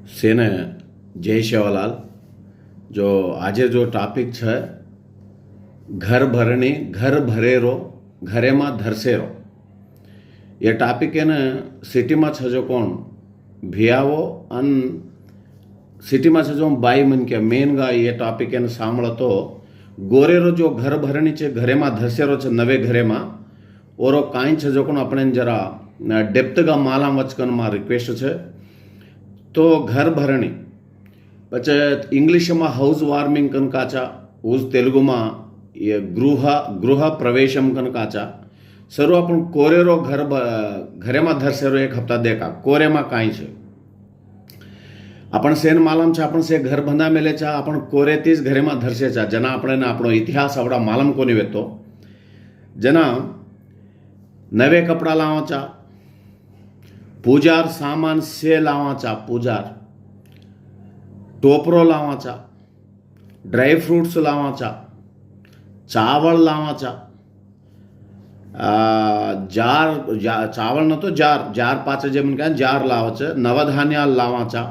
सेने जय शेवालाल जो आज जो टॉपिक है घर भरणी घर भरेरो घरे में धरसेरो ये टॉपिक है न सिटी में छजो कोण भियावो अन सिटी में छजो बाई मन के मेन गा ये टॉपिक है न सांभळो तो गोरेरो जो घर भरणी छे घरे में धरसेरो छे नवे घरे में ओरो काई छजो कोण अपने जरा डेप्थ गा माला वचकन में रिक्वेस्ट छे तो घर भरणी पचे इंग्लिश में हाउस वार्मिंग कन काचा उस तेलुगु में ये गृह प्रवेशम कन काचा सर्व अपन कोरेरो घरे में धरसेरो एक हफ्ता देखा कोरे में काई छे अपन सेन मालम छे अपन से घर बंधा मेले छा अपन कोरे तीस घरे में धरसे छा जना अपने आपणो इतिहास आवड़ा मालम कोनी वेतो जना नवे कपड़ा लावा पूजार सामान से लावा पूजार टोपरो लावा ड्राई फ्रूट्स लावा चावल लावा चावल न तो जार पाच जेम क्या जार लावा नवधान्या लावा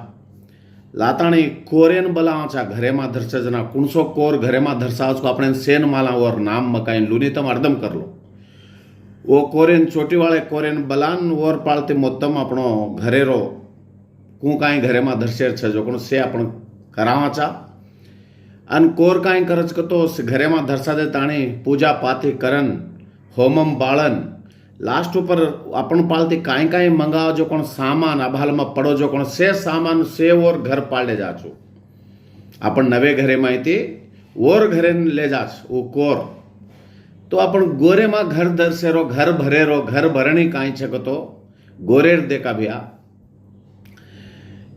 लाताणी कोरेन बलावा घरे में धरसे जना कुणसो कोर घरे में धरसा उसको अपने सेन माला और नाम मकाई लूनी तम अर्दम कर लो वो कोरेन चोटी वाले कोरेन बलान और पालते मोत्तम अपनो घरेरो कू काई घरे में धरसेर छे जो कोण से अपन करावा चा अन कोर काई करज कतो घरे में धरसा दे ताणी पूजा पाती करन होमम बाळन लास्ट ऊपर अपन पालती काई काई मंगाव जो कोण सामान अभाल में पड़ो जो कोण से सामान से और घर पाले जाचो अपन नवे घरे में थी और घरे ले जाच वो कोर तो अपन गोरे में घर धरसेरो घर भरेरो घर भरणी काई छे तो गोरेर देखा भैया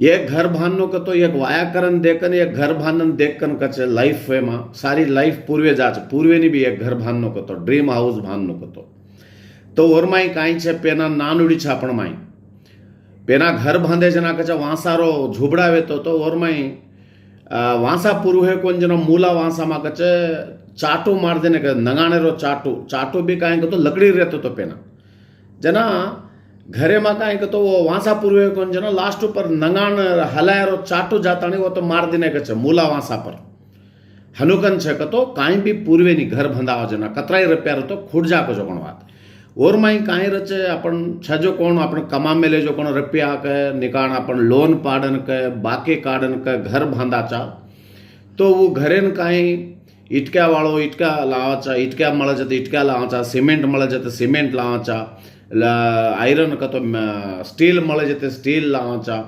एक घर भाननो कतो एक व्याकरण देखन एक घर भानन देखन कचे लाइफ वे में सारी लाइफ पूर्वे जाच पूर्वे नी भी एक घर भाननो कतो ड्रीम हाउस भाननो कतो तो और माई काई छे पेना नानुड़ी छे आपण माई पेना घर बांधे जना कचे वांसारो झुबड़ावे तो और माई वांसा पूर्वे कोन जना मूला वांसा मा कचे चाटू मार देने के नगाणेरो चाटू भी काई तो लकड़ी रहतो तो पेना जना घरे में काई तो वो वांसा पूर्वे कोन जना लास्ट पर नगाण हलायरो चाटू जाता नहीं वो तो मार देने के मूला वांसा पर हनुकन छे तो काई भी पूर्वे नी घर बंधावा जना कतराई रुपया तो खुट जा को जो कोण बात और माई काई रचे अपन छजो कोण अपन कमा में ले जो कोण रुपया के निकाण अपन लोन पाडन के बाकी काडन के घर बांधा चा तो वो घरेन काई इटक्या वाळो इटक्या लावाचा इटक्या मळे जते इटक्या लावाचा सिमेंट मळे जते सिमेंट लावाचा आयरन का तो स्टील मळे जते स्टील लावाचा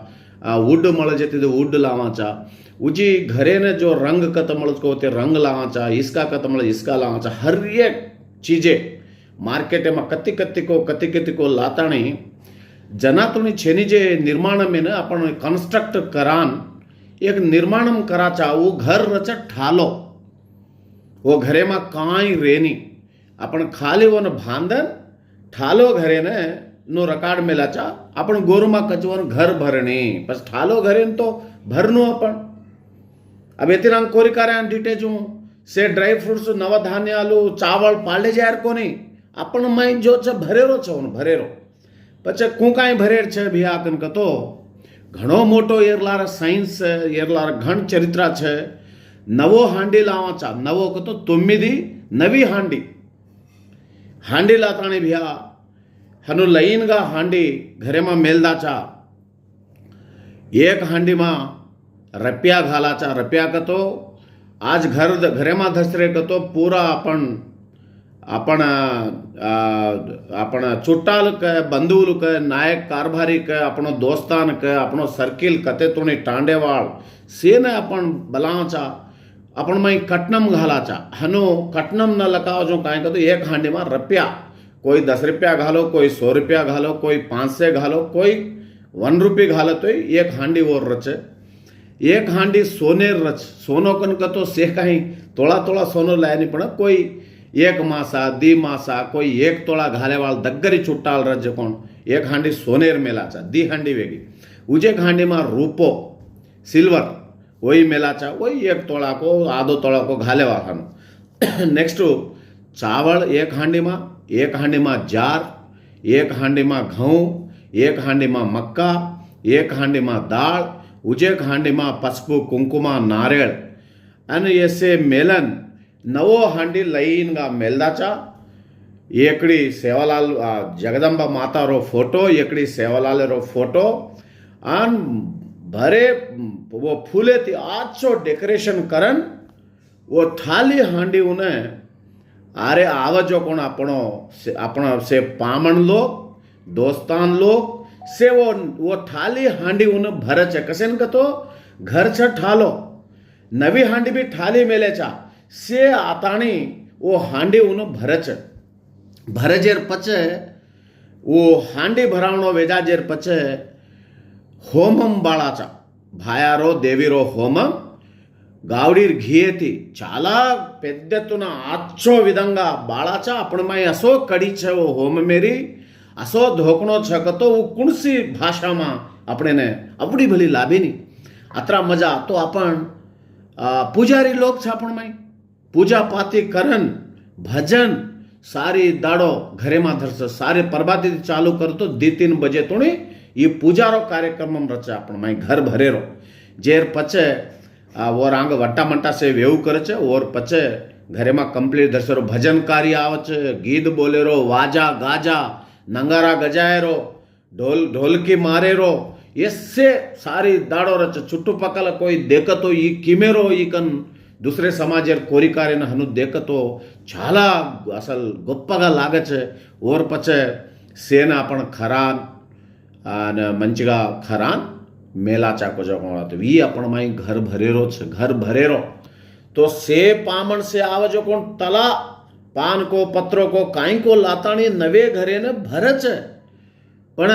वुड मळे जते तो वुड लावाचा उजी घरे ने जो रंग कत मळे को ते रंग लावाचा इसका कत मळे इसका लावाचा हर एक चीजे मार्केट में कत्ती को लाताणी जनातुनी छेनी जे निर्माण में न अपन कंस्ट्रक्ट करान एक निर्माणम कराचा वो घर रच ठालो वो घरे में काई रेनी अपन खाली वो न भांदन ठालो घरे ने नो रकाड मेलाचा अपन गोरु में कचवन घर भरणी बस ठालो घरे तो भरनु अपन अब इतना कोरी कार्य डीटे जो से ड्राई फ्रूट्स नवधान्य आलू चावल पाले जायर कोनी अपन माइन जो छ भरेरो छ भरेरो पछे कू काई भरेर छे भिया कन कतो घणो मोटो एरलार साइंस एरलार घण चरित्रा छे नवो हांडी लावा नवो कतो तोम्मिदी नवी हांडी हांडी लाताणी भिया हनु लईन गा हांडी घरे में मेलदाचा एक हांडी में रपिया घालाचा रपिया कतो आज घरे में धसरे कतो पूरा अपन चुट्टाल के बंधुल के नायक कारभारी के अपनो दोस्तान के अपनो सर्किल कते तोनी टांडेवाल से ने अपन बलाचा अपन मई कटनम घालाचा हनो कटनम न लकाओ जो काई का तो एक हांडी में रुपया कोई 10 रुपया घालो कोई 100 रुपया घालो कोई 500 घालो कोई 1 रुपये घालो तो एक हांडी और रचे एक हांडी सोने रच सोनो कन का तो से कहीं तोड़ा तोड़ा सोनो लाया नहीं पड़ा कोई एक मासा दी मासा कोई एक तोड़ा घाले वाल दग्गरी चुट्टाल रज कोण एक हांडी सोनेर मेलाचा दी हांडी वेगी उजे हांडी में रूपो सिल्वर वही मेलाचा वही एक तोड़ा को आधो तोड़ा को घाले वाला नेक्स्ट चावल एक हांडी में जार एक हांडी में घऊं एक हांडी में मक्का एक हांडी में दाळ ઉજેક હાંડીમાં પસપુ કુંકુમા નારેળ અને એસે મેલન નવો હાંડી લઈને મેલદાચા એકડી સેવાલાલ જગદંબા માતારો ફોટો એકડી સેવાલાલેરો ફોટો આન ભરે वो फूले थी आछो डेकोरेशन करन वो थाली हांडी उन्हें आरे आवजो कोण अपना से पामण लोग दोस्तान लोग से वो थाली हांडी उन्हें भरे चे कसे कतो घर छ ठालो नवी हांडी भी थाली मेले चा से आतानी वो हांडी उन्हें भरे चे भरे जेर पचे वो हांडी भरावणो वेजा जेर पचे होमम बाळाचा भायारो देवीरो होमम गावडीर घियेती चाला पेद्दतुन आच्छो विधंगा बाळाचा आपणमाई असो कडी छे वो होम मेरी असो धोकणो छकतो वो कुणसी भाषामां आपणेने आवडी भली लाभेनी अत्रा मजा तो आपण पुजारी लोग छे आपणमाई पूजा पाती करन भजन सारी दाड़ो घरे में धरस सारे प्रभाती चालू करतो 2-3 बजे तोणी ये पूजारो कार्यक्रम रचे आपण माई घर भरेरो जेर पचे और आंग वट्टा मंटा से वेव करे छे और पचे घरे में कंप्लीट दर्शरो भजन कार्य आवे छे गीत बोलेरो वाजा गाजा नंगारा गजायरो ढोलकी मारेरो इससे सारी दाड़ो रचे चुट्टुपक्कल कोई देखतो ई किमेरो ई कन दूसरे समाजेर कोरिकारेन हनु देखतो चाला असल गोप्पगा लागे छे और पचे सेन आपण खरान અને મંચગા ખરાન મેલા ચાકો જકો તો વી આપણ માઈ ઘર ભરેરો છે ઘર ભરેરો તો સે પામણ से आवजो कोण तला पान को पत्रो को काई को लाताणी नवे घरे ने भरे छे पण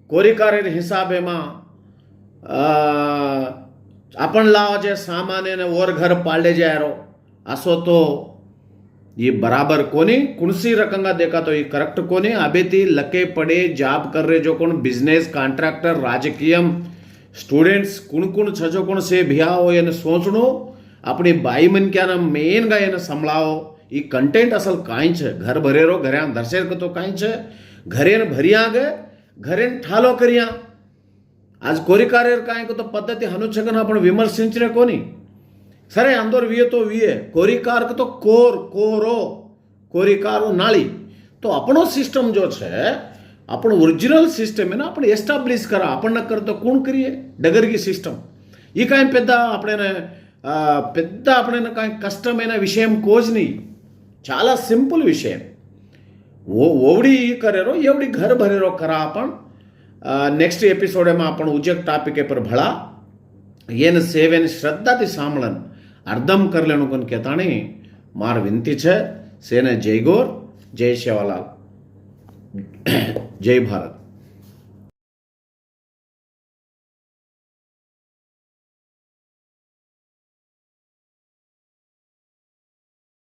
कोरिकारे हिसाबे मा आपण लाव जे सामान्य ने और घर पाले जायरो आसो तो ये बराबर कोनी कुणसी रकंगा देखा तो ये करेक्ट कोनी अबेती लके पड़े जॉब कर रहे जो कोण बिजनेस कॉन्ट्रैक्टर राजकीय स्टूडेंट्स कुण छजो कोण से भिया हो एने सोचणो अपनी बाई मन क्या ना मेन गा एने संभळाओ ये कंटेंट असल काई छे घर भरेरो घरे दर्शे तो काई छे घरे ने भरिया गे घरे ठालो करिया आज कोरिकारेर काई को तो पद्धति हनुछगन आपण विमर्शिंचरे कोनी सरे अंदर विये तो विये कोरिकार तो कोर कोरो कोरिकारो नाली तो अपनो सिस्टम जो है अपन ओरिजिनल सिस्टम है ना अपन एस्टाब्लिश करा अपन न कर तो कौन करिए डगरगी सिस्टम ये काई पेद्दा अपने काई कष्टమైన విషయం కోజ్ని చాలా సింపుల్ విషయం ओवडी करेरो एवडी घर भरेरो करा अपन नेक्स्ट एपिसोड में अपन उजक टॉपिक पर भला येन सेवेन श्रद्धा थी सांभळन अर्थम कर लेनु कोन कहताणी मार विनती छे सेने जय गौर जय सेवालाल जय भारत।